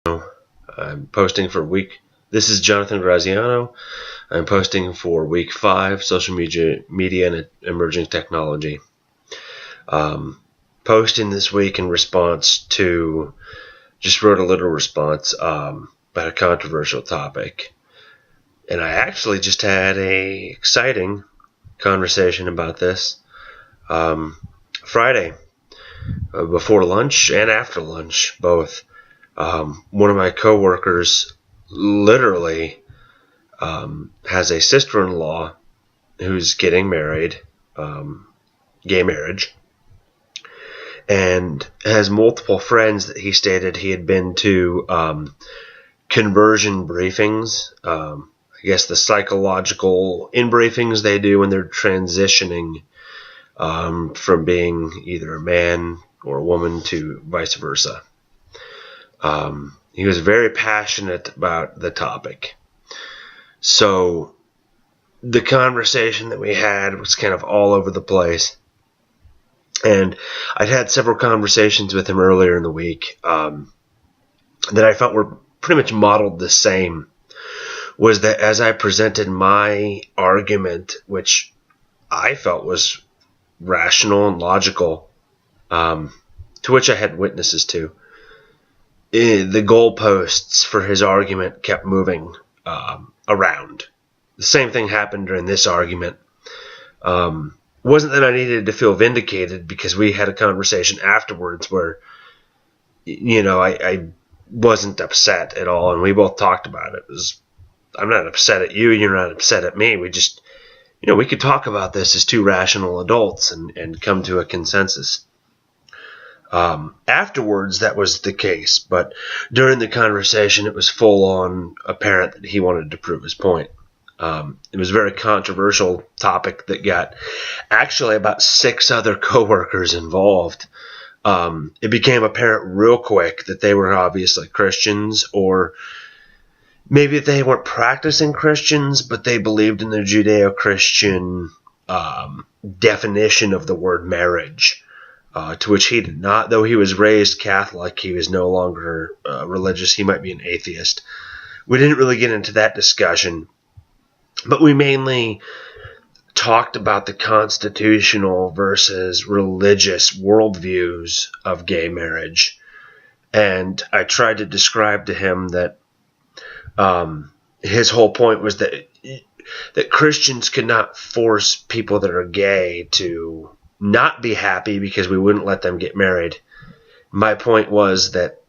I'm posting for This is Jonathan Graziano. I'm posting for week 5, social media and emerging technology. Posting this week in response to, just wrote a little response about a controversial topic. And I actually just had a exciting conversation about this Friday, before lunch and after lunch, both. One of my coworkers literally has a sister-in-law who's getting married, gay marriage, and has multiple friends that he stated he had been to conversion briefings, I guess the psychological in-briefings they do when they're transitioning from being either a man or a woman to vice versa. He was very passionate about the topic. So the conversation that we had was kind of all over the place. And I'd had several conversations with him earlier in the week that I felt were pretty much modeled the same. Was that as I presented my argument, which I felt was rational and logical, to which I had witnesses to, the goalposts for his argument kept moving around. The same thing happened during this argument. Wasn't that I needed to feel vindicated, because we had a conversation afterwards where, I wasn't upset at all, and we both talked about it. I'm not upset at you, you're not upset at me. We just, we could talk about this as two rational adults and come to a consensus. Afterwards, that was the case, but during the conversation, it was full on apparent that he wanted to prove his point. It was a very controversial topic that got actually about 6 other coworkers involved. It became apparent real quick that they were obviously Christians, or maybe they weren't practicing Christians, but they believed in the Judeo-Christian definition of the word marriage. To which he did not. Though he was raised Catholic, he was no longer religious. He might be an atheist. We didn't really get into that discussion, but we mainly talked about the constitutional versus religious worldviews of gay marriage. And I tried to describe to him that his whole point was that Christians could not force people that are gay to not be happy because we wouldn't let them get married. My point was that,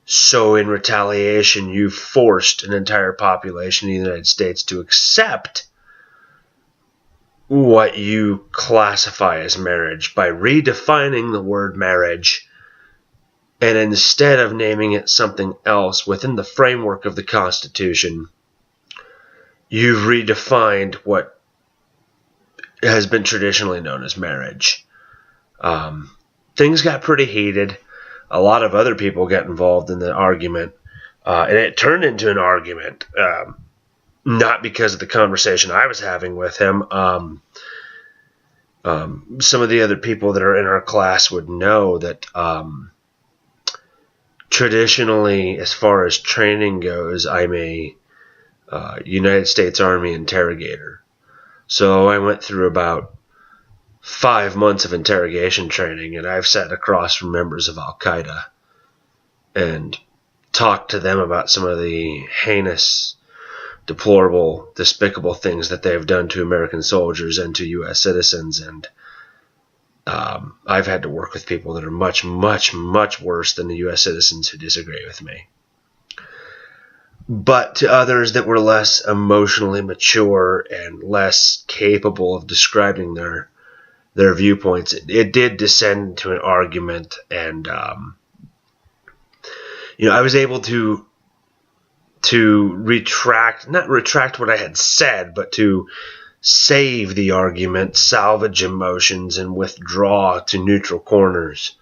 so in retaliation, you forced an entire population in the United States to accept what you classify as marriage by redefining the word marriage, and instead of naming it something else within the framework of the Constitution, you've redefined what has been traditionally known as marriage. Things got pretty heated. A lot of other people got involved in the argument, and it turned into an argument, not because of the conversation I was having with him. Some of the other people that are in our class would know that traditionally, as far as training goes, I'm a United States Army interrogator. So I went through about 5 months of interrogation training, and I've sat across from members of Al-Qaeda and talked to them about some of the heinous, deplorable, despicable things that they have done to American soldiers and to U.S. citizens. And I've had to work with people that are much, much, much worse than the U.S. citizens who disagree with me. But to others that were less emotionally mature and less capable of describing their viewpoints, it did descend to an argument, and I was able to not retract what I had said, but to save the argument, salvage emotions, and withdraw to neutral corners.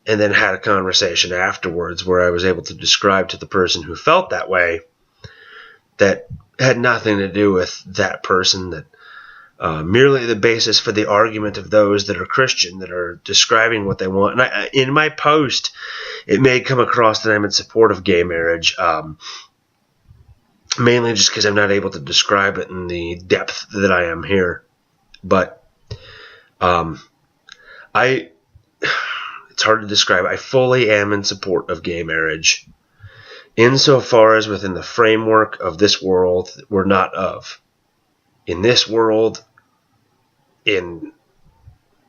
And then had a conversation afterwards where I was able to describe to the person who felt that way that had nothing to do with that person, that merely the basis for the argument of those that are Christian, that are describing what they want. And in my post, it may come across that I'm in support of gay marriage, mainly just because I'm not able to describe it in the depth that I am here. But it's hard to describe. I fully am in support of gay marriage, insofar as within the framework of this world that we're not of. In this world, in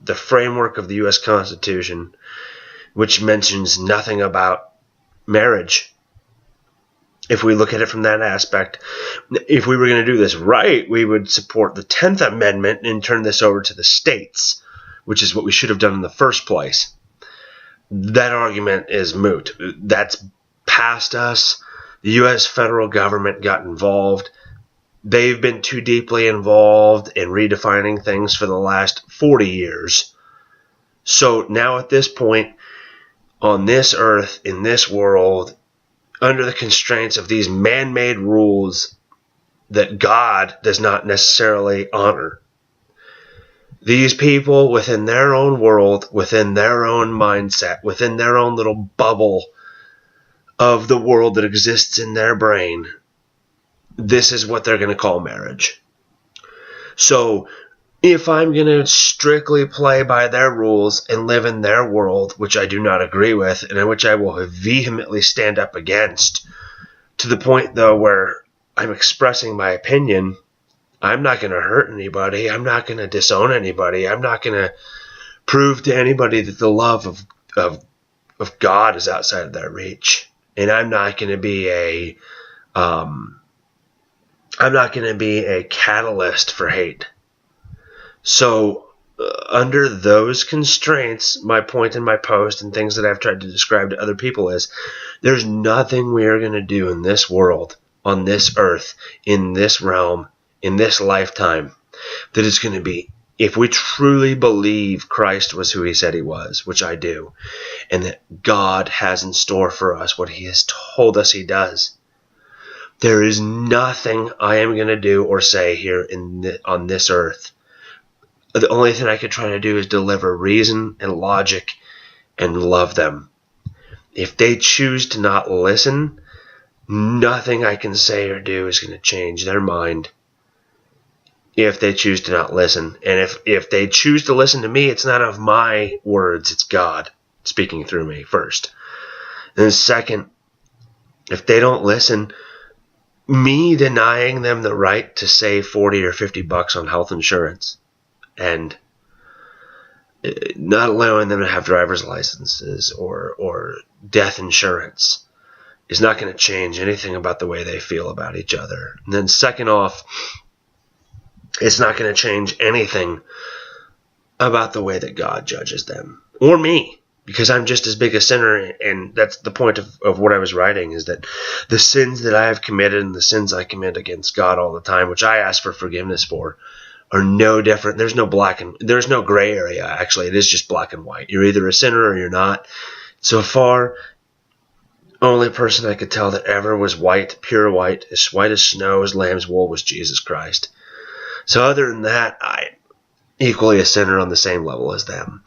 the framework of the U.S. Constitution, which mentions nothing about marriage. If we look at it from that aspect, if we were going to do this right, we would support the 10th Amendment and turn this over to the states, which is what we should have done in the first place. That argument is moot. That's past us. The U.S. federal government got involved. They've been too deeply involved in redefining things for the last 40 years. So now at this point, on this earth, in this world, under the constraints of these man-made rules that God does not necessarily honor, these people within their own world, within their own mindset, within their own little bubble of the world that exists in their brain, this is what they're going to call marriage. So if I'm going to strictly play by their rules and live in their world, which I do not agree with, and in which I will vehemently stand up against, to the point, though, where I'm expressing my opinion, I'm not going to hurt anybody. I'm not going to disown anybody. I'm not going to prove to anybody that the love of God is outside of their reach. And I'm not going to be a catalyst for hate. So under those constraints, my point in my post and things that I've tried to describe to other people is there's nothing we are going to do in this world, on this earth, in this realm, in this lifetime, that is going to be, if we truly believe Christ was who he said he was, which I do, and that God has in store for us what he has told us he does, there is nothing I am going to do or say here on this earth. The only thing I could try to do is deliver reason and logic and love them. If they choose to not listen, nothing I can say or do is going to change their mind. If they choose to not listen. And if they choose to listen to me, it's not of my words, it's God speaking through me first. And then second, if they don't listen, me denying them the right to save $40 or $50 on health insurance and not allowing them to have driver's licenses or death insurance is not going to change anything about the way they feel about each other. And then second off, it's not going to change anything about the way that God judges them or me, because I'm just as big a sinner. And that's the point of what I was writing, is that the sins that I have committed and the sins I commit against God all the time, which I ask for forgiveness for, are no different. There's no gray area. Actually, it is just black and white. You're either a sinner or you're not. So far, only person I could tell that ever was white, pure white, as white as snow, as lamb's wool, was Jesus Christ. So other than that, I'm equally a sinner on the same level as them.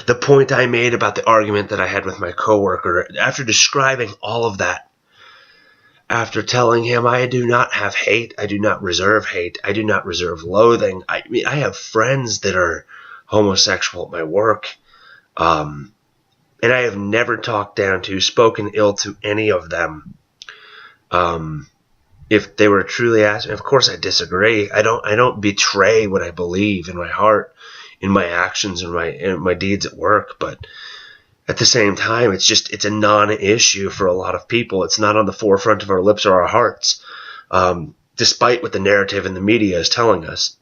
The point I made about the argument that I had with my coworker, after describing all of that, after telling him I do not have hate, I do not reserve hate, I do not reserve loathing. I have friends that are homosexual at my work, and I have never talked down to, spoken ill to any of them. If they were truly asking, of course I disagree. I don't betray what I believe in my heart, in my actions, in my deeds at work. But at the same time, it's a non-issue for a lot of people. It's not on the forefront of our lips or our hearts, despite what the narrative in the media is telling us.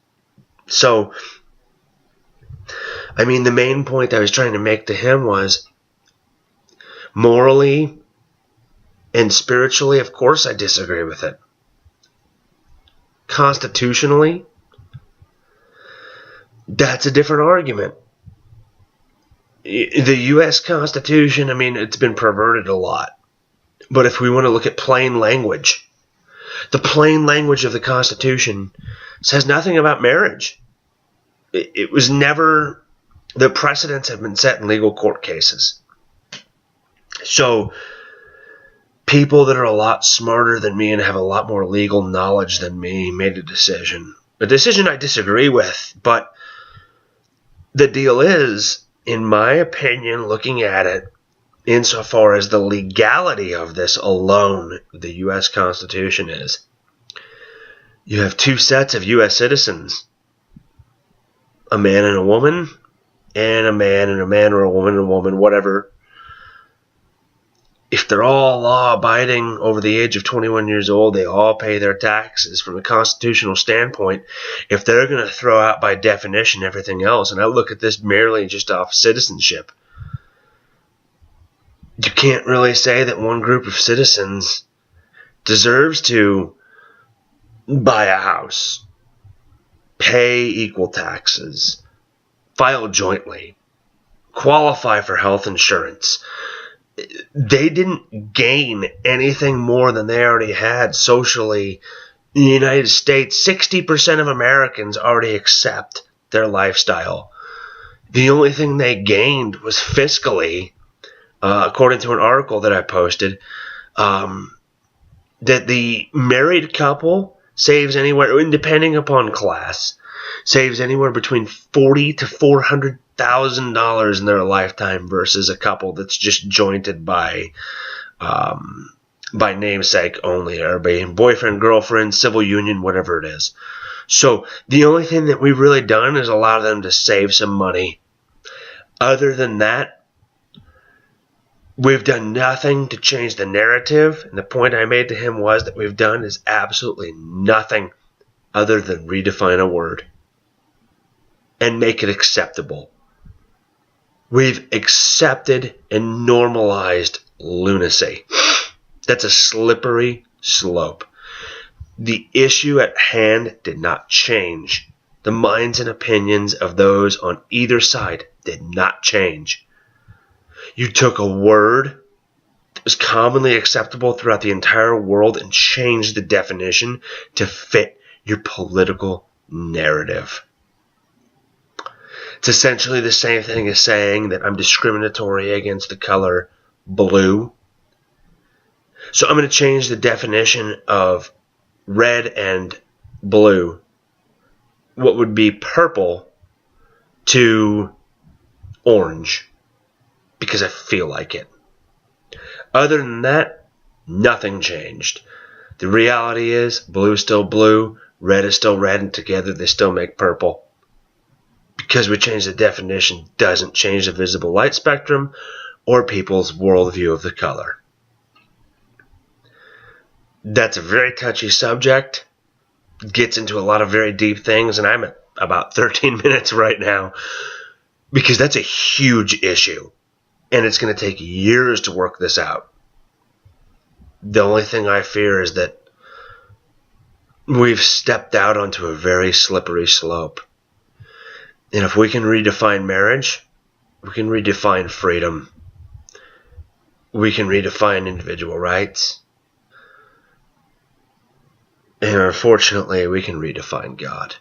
So, I mean, the main point I was trying to make to him was, morally and spiritually, of course I disagree with it. Constitutionally, that's a different argument. The U.S. Constitution, I mean, it's been perverted a lot. But if we want to look at plain language, The plain language of the Constitution says nothing about marriage. It was never, the precedents have been set in legal court cases. So people that are a lot smarter than me and have a lot more legal knowledge than me made a decision I disagree with, but the deal is, in my opinion, looking at it, insofar as the legality of this alone, the U.S. Constitution is, you have two sets of U.S. citizens, a man and a woman, and a man and a man, or a woman and a woman, whatever. If they're all law-abiding over the age of 21 years old, they all pay their taxes. From a constitutional standpoint, if they're going to throw out by definition everything else, and I look at this merely just off citizenship, you can't really say that one group of citizens deserves to buy a house, pay equal taxes, file jointly, qualify for health insurance. They didn't gain anything more than they already had socially. In the United States, 60% of Americans already accept their lifestyle. The only thing they gained was fiscally, according to an article that I posted, that the married couple saves anywhere, depending upon class, saves anywhere between $40,000 to $400,000 in their lifetime versus a couple that's just jointed by namesake only, or by boyfriend, girlfriend, civil union, whatever it is. So the only thing that we've really done is allow them to save some money. Other than that, we've done nothing to change the narrative. And the point I made to him was that we've done is absolutely nothing other than redefine a word and make it acceptable. We've accepted and normalized lunacy. That's a slippery slope. The issue at hand did not change. The minds and opinions of those on either side did not change. You took a word that was commonly acceptable throughout the entire world and changed the definition to fit your political narrative. It's essentially the same thing as saying that I'm discriminatory against the color blue. So I'm going to change the definition of red and blue, what would be purple, to orange, because I feel like it. Other than that, nothing changed. The reality is blue is still blue, red is still red, and together they still make purple. Because we changed the definition doesn't change the visible light spectrum or people's worldview of the color. That's a very touchy subject. Gets into a lot of very deep things, and I'm at about 13 minutes right now because that's a huge issue, and it's going to take years to work this out. The only thing I fear is that we've stepped out onto a very slippery slope. And if we can redefine marriage, we can redefine freedom. We can redefine individual rights. And unfortunately, we can redefine God.